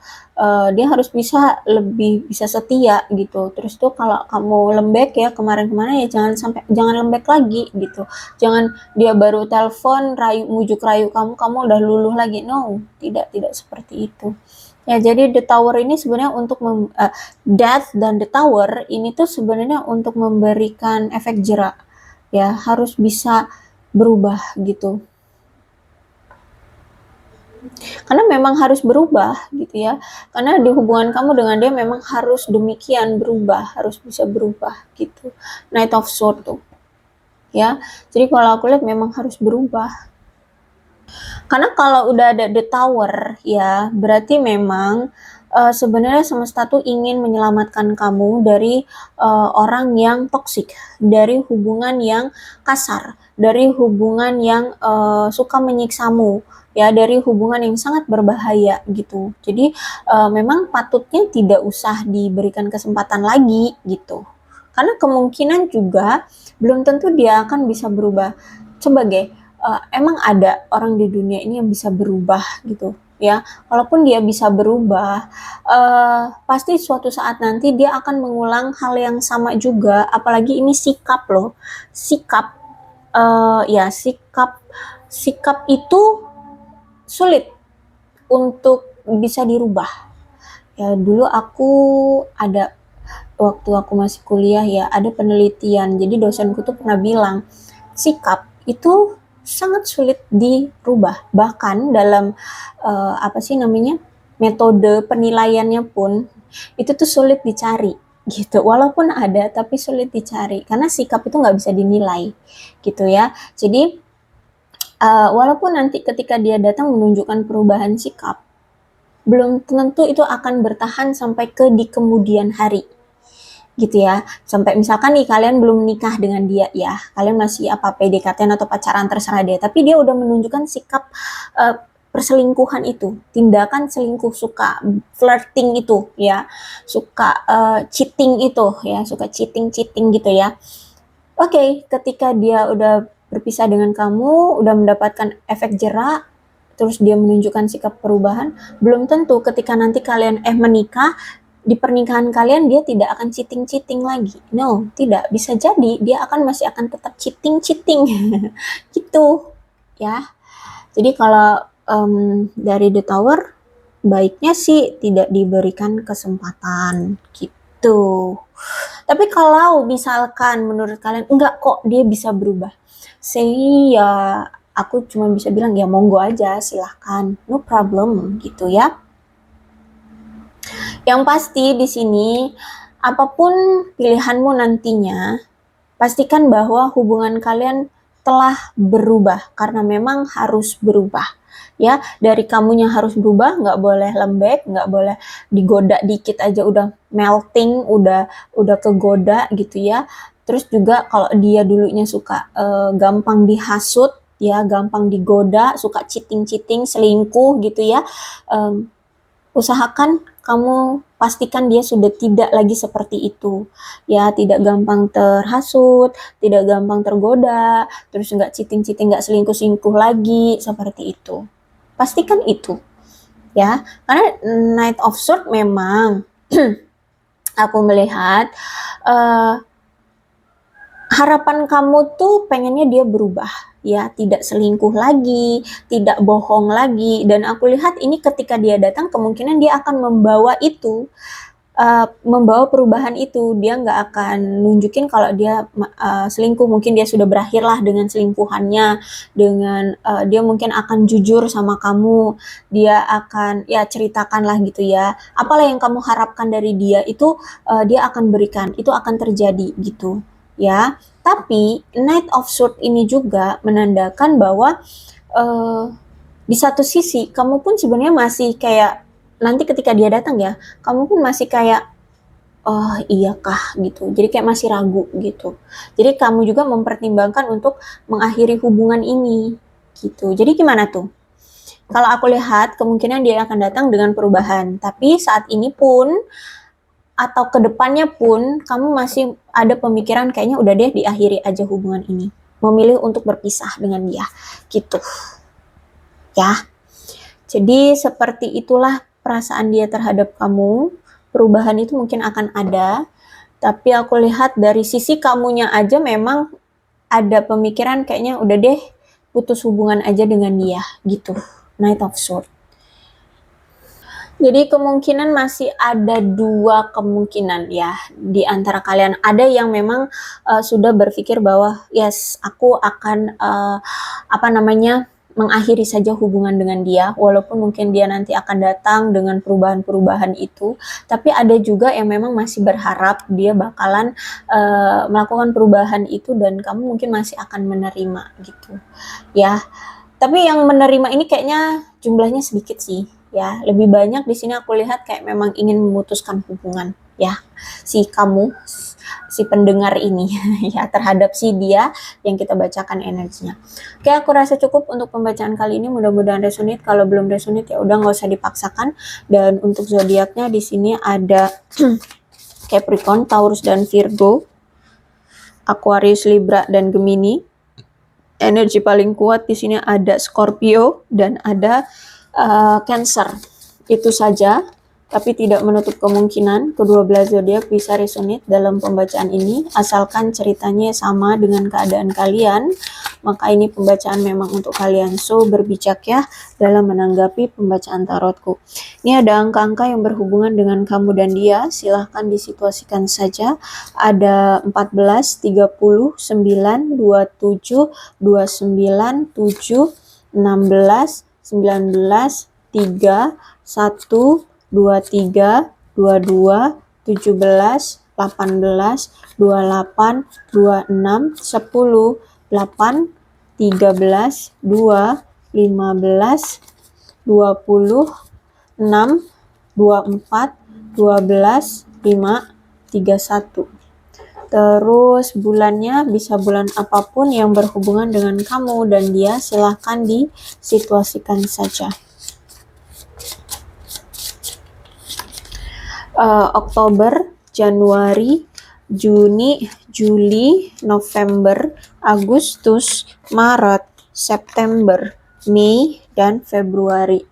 Dia harus bisa lebih bisa setia gitu. Terus tuh kalau kamu lembek ya kemarin-kemarin, ya jangan lembek lagi gitu. Jangan dia baru telepon bujuk rayu kamu udah luluh lagi, no, tidak seperti itu. Ya, jadi The Tower ini sebenarnya untuk Death dan The Tower ini tuh sebenarnya untuk memberikan efek jerak. Ya, harus bisa berubah gitu. Karena memang harus berubah gitu ya. Karena di hubungan kamu dengan dia memang harus demikian berubah, harus bisa berubah gitu. Knight of Swords tuh. Ya. Jadi kalau aku lihat memang harus berubah. Karena kalau udah ada The Tower ya, berarti memang sebenarnya semesta tuh ingin menyelamatkan kamu dari orang yang toksik, dari hubungan yang kasar, dari hubungan yang suka menyiksamu, ya, dari hubungan yang sangat berbahaya gitu. Jadi memang patutnya tidak usah diberikan kesempatan lagi gitu. Karena kemungkinan juga belum tentu dia akan bisa berubah. Coba deh, emang ada orang di dunia ini yang bisa berubah gitu ya. Kalaupun dia bisa berubah, pasti suatu saat nanti dia akan mengulang hal yang sama juga. Apalagi ini sikap loh, sikap, ya sikap itu sulit untuk bisa dirubah. Ya dulu aku ada waktu aku masih kuliah ya, ada penelitian. Jadi dosenku tuh pernah bilang, sikap itu sangat sulit dirubah. Bahkan dalam apa sih namanya? Metode penilaiannya pun itu tuh sulit dicari gitu. Walaupun ada tapi sulit dicari karena sikap itu nggak bisa dinilai gitu ya. Jadi walaupun nanti ketika dia datang menunjukkan perubahan sikap, belum tentu itu akan bertahan sampai di kemudian hari gitu ya. Sampai misalkan nih kalian belum nikah dengan dia ya, kalian masih PDKT atau pacaran terserah dia, tapi dia udah menunjukkan sikap perselingkuhan itu, tindakan selingkuh, suka flirting itu ya, suka cheating itu ya, suka cheating gitu ya. Oke, ketika dia udah berpisah dengan kamu, udah mendapatkan efek jerak, terus dia menunjukkan sikap perubahan, belum tentu ketika nanti kalian menikah, di pernikahan kalian dia tidak akan cheating lagi. No, tidak. Bisa jadi dia masih akan tetap cheating gitu ya. Jadi kalau dari The Tower, baiknya sih tidak diberikan kesempatan gitu. Tapi kalau misalkan menurut kalian enggak kok dia bisa berubah, saya aku cuma bisa bilang ya monggo aja, silahkan, no problem gitu ya. Yang pasti di sini, apapun pilihanmu nantinya, pastikan bahwa hubungan kalian telah berubah, karena memang harus berubah. Ya, dari kamunya harus berubah, nggak boleh lembek, nggak boleh digoda dikit aja udah melting, udah kegoda gitu ya. Terus juga kalau dia dulunya suka gampang dihasut, ya gampang digoda, suka cheating, selingkuh gitu ya. Usahakan kamu pastikan dia sudah tidak lagi seperti itu ya, tidak gampang terhasut, tidak gampang tergoda, terus nggak cheating, nggak selingkuh lagi seperti itu. Pastikan itu ya, karena Knight of Swords memang aku melihat harapan kamu tuh pengennya dia berubah ya, tidak selingkuh lagi, tidak bohong lagi, dan aku lihat ini ketika dia datang kemungkinan dia akan membawa itu, membawa perubahan itu. Dia nggak akan nunjukin kalau dia selingkuh, mungkin dia sudah berakhir lah dengan selingkuhannya, dengan dia mungkin akan jujur sama kamu, dia akan ya ceritakan lah gitu ya, apalah yang kamu harapkan dari dia itu dia akan berikan, itu akan terjadi gitu ya. Tapi Knight of Swords ini juga menandakan bahwa di satu sisi kamu pun sebenarnya masih kayak, nanti ketika dia datang ya, kamu pun masih kayak, oh iya kah gitu, jadi kayak masih ragu gitu. Jadi kamu juga mempertimbangkan untuk mengakhiri hubungan ini gitu. Jadi gimana tuh? Kalau aku lihat, kemungkinan dia akan datang dengan perubahan. Tapi saat ini pun, atau kedepannya pun, kamu masih ada pemikiran kayaknya udah deh diakhiri aja hubungan ini. Memilih untuk berpisah dengan dia. Gitu. Ya. Jadi seperti itulah perasaan dia terhadap kamu. Perubahan itu mungkin akan ada. Tapi aku lihat dari sisi kamunya aja memang ada pemikiran kayaknya udah deh putus hubungan aja dengan dia. Gitu. Knight of Swords. Jadi kemungkinan masih ada 2 kemungkinan ya di antara kalian. Ada yang memang sudah berpikir bahwa yes, aku akan mengakhiri saja hubungan dengan dia, walaupun mungkin dia nanti akan datang dengan perubahan-perubahan itu. Tapi ada juga yang memang masih berharap dia bakalan melakukan perubahan itu dan kamu mungkin masih akan menerima gitu. Ya. Tapi yang menerima ini kayaknya jumlahnya sedikit sih. Ya, lebih banyak di sini aku lihat kayak memang ingin memutuskan hubungan ya si kamu, si pendengar ini ya terhadap si dia yang kita bacakan energinya. Oke, aku rasa cukup untuk pembacaan kali ini. Mudah-mudahan resonate. Kalau belum resonate ya udah nggak usah dipaksakan. Dan untuk zodiaknya di sini ada Capricorn, Taurus dan Virgo, Aquarius, Libra dan Gemini. Energi paling kuat di sini ada Scorpio dan ada Cancer. Itu saja, tapi tidak menutup kemungkinan kedua belah zodiak bisa resonate dalam pembacaan ini, asalkan ceritanya sama dengan keadaan kalian. Maka ini pembacaan memang untuk kalian. So, berbijak ya dalam menanggapi pembacaan tarotku. Ini ada angka-angka yang berhubungan dengan kamu dan dia, silahkan disituasikan saja. Ada 14, 30, 9, 27, 29, 7, 16, 19, 3, 1, 23, 22, 17, 18, 28, 26, 10, 8, 13, 2, 15, 20, 6, 24, 12, 5, 31. Terus bulannya bisa bulan apapun yang berhubungan dengan kamu dan dia, silahkan disituasikan saja. Oktober, Januari, Juni, Juli, November, Agustus, Maret, September, Mei, dan Februari.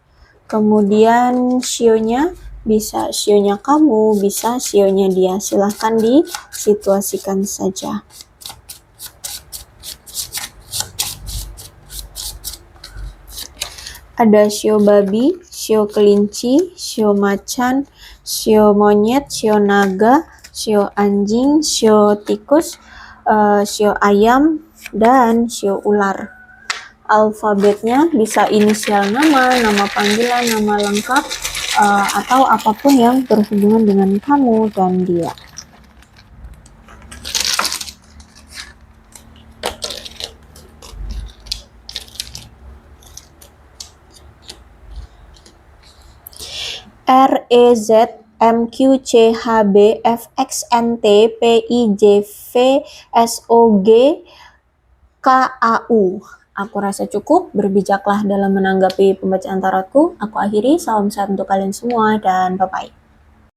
Kemudian sionya bisa sionya kamu, bisa sionya dia. Silahkan disituasikan saja. Ada sio babi, sio kelinci, sio macan, sio monyet, sio naga, sio anjing, sio tikus, sio ayam, dan sio ular. Alfabetnya bisa inisial nama, nama panggilan, nama lengkap, atau apapun yang berhubungan dengan kamu dan dia. R, E, Z, M, Q, C, H, B, F, X, N, T, P, I, J, V, S, O, G, K, A, U. Aku rasa cukup, berbijaklah dalam menanggapi pembacaan tarotku. Aku akhiri, salam sehat untuk kalian semua, dan bye-bye.